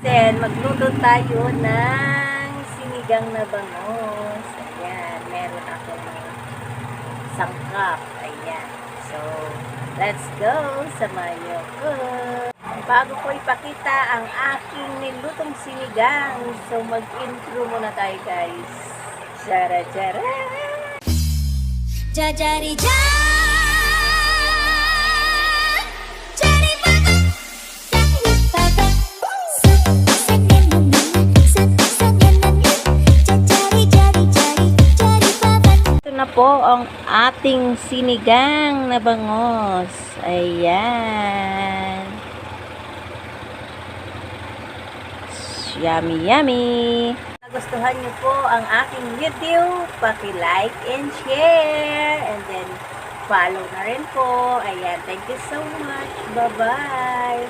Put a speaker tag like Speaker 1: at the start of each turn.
Speaker 1: Then, magluto tayo ng sinigang na bangos. Ayan, meron akong sangkap. Ayan. So, let's go. Samahan niyo ko. Bago ko ipakita ang aking nilutong sinigang, so mag-intro muna tayo, guys. Jara-jara!
Speaker 2: Jajari-ja!
Speaker 1: Na po ang ating sinigang na bangos. Ayan. Yummy, yummy. Nagustuhan niyo po ang aking video, paki-like and share. And then, follow na rin po. Ayan. Thank you so much. Bye-bye.